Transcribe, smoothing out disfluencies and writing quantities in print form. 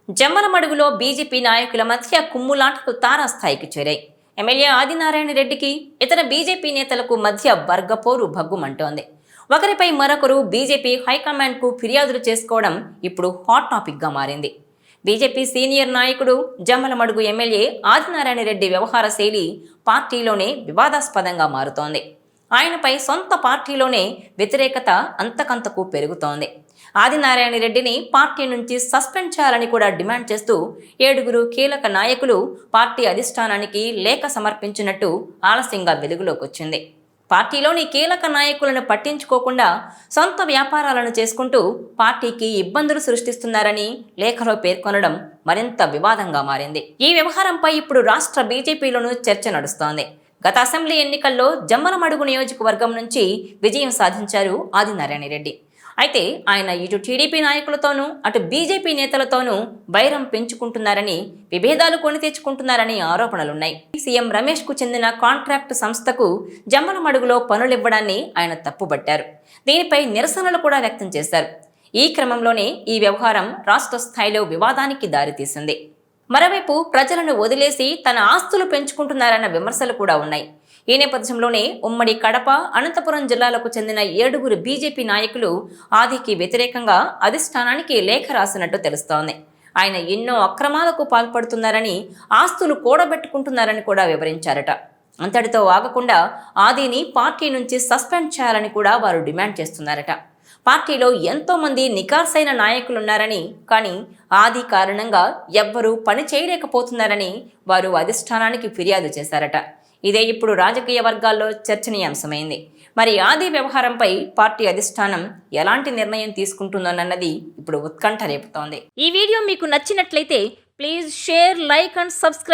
జమ్మలమడుగులో BJP నాయకుల మధ్య కుమ్ములాటలు తారాస్థాయికి చేరాయి. ఎమ్మెల్యే ఆదినారాయణ రెడ్డికి ఇతర బీజేపీ నేతలకు మధ్య వర్గపోరు భగ్గుమంటోంది. ఒకరిపై మరొకరు బీజేపీ హైకమాండ్కు ఫిర్యాదులు చేసుకోవడం ఇప్పుడు హాట్ టాపిక్గా మారింది. బీజేపీ సీనియర్ నాయకుడు జమ్మలమడుగు ఎమ్మెల్యే ఆదినారాయణ రెడ్డి వ్యవహార శైలి పార్టీలోనే వివాదాస్పదంగా మారుతోంది. ఆయనపై సొంత పార్టీలోనే వ్యతిరేకత అంతకంతకు పెరుగుతోంది. ఆదినారాయణ రెడ్డిని పార్టీ నుంచి సస్పెండ్ చేయాలని కూడా డిమాండ్ చేస్తూ 7 కీలక నాయకులు పార్టీ అధిష్టానానికి లేఖ సమర్పించినట్టు ఆలస్యంగా వెలుగులోకి వచ్చింది. పార్టీలోని కీలక నాయకులను పట్టించుకోకుండా సొంత వ్యాపారాలను చేసుకుంటూ పార్టీకి ఇబ్బందులు సృష్టిస్తున్నారని లేఖలో పేర్కొనడం మరింత వివాదంగా మారింది. ఈ వ్యవహారంపై ఇప్పుడు రాష్ట్ర బీజేపీలోనూ చర్చ నడుస్తోంది. గత అసెంబ్లీ ఎన్నికల్లో జమ్మలమడుగు నియోజకవర్గం నుంచి విజయం సాధించారు ఆదినారాయణ రెడ్డి. అయితే ఆయన ఇటు టీడీపీ నాయకులతోనూ అటు బీజేపీ నేతలతోనూ వైరం పెంచుకుంటున్నారని, విభేదాలు కొని తెచ్చుకుంటున్నారని ఆరోపణలున్నాయి. సీఎం రమేష్కు చెందిన కాంట్రాక్ట్ సంస్థకు జమ్మలమడుగులో పనులివ్వడాన్ని ఆయన తప్పుబట్టారు. దీనిపై నిరసనలు కూడా వ్యక్తం చేశారు. ఈ క్రమంలోనే ఈ వ్యవహారం రాష్ట్ర స్థాయిలో వివాదానికి దారితీసింది. మరోవైపు ప్రజలను వదిలేసి తన ఆస్తులు పెంచుకుంటున్నారన్న విమర్శలు కూడా ఉన్నాయి. ఈ నేపథ్యంలోనే ఉమ్మడి కడప, అనంతపురం జిల్లాలకు చెందిన 7 బీజేపీ నాయకులు ఆదికి వ్యతిరేకంగా అధిష్టానానికి లేఖ రాసినట్టు తెలుస్తోంది. ఆయన ఎన్నో అక్రమాలకు పాల్పడుతున్నారని, ఆస్తులు కూడబెట్టుకుంటున్నారని కూడా వివరించారట. అంతటితో ఆగకుండా ఆదిని పార్టీ నుంచి సస్పెండ్ చేయాలని కూడా వారు డిమాండ్ చేస్తున్నారట. పార్టీలో ఎంతో మంది నికార్సైన నాయకులున్నారని, కానీ ఆది కారణంగా ఎవ్వరూ పని చేయలేకపోతున్నారని వారు అధిష్టానానికి ఫిర్యాదు చేశారట. ఇదే ఇప్పుడు రాజకీయ వర్గాల్లో చర్చనీయాంశమైంది. మరి ఆది వ్యవహారంపై పార్టీ అధిష్టానం ఎలాంటి నిర్ణయం తీసుకుంటుందోనన్నది ఇప్పుడు ఉత్కంఠ రేపుతోంది. ఈ వీడియో మీకు నచ్చినట్లయితే please share, like and subscribe.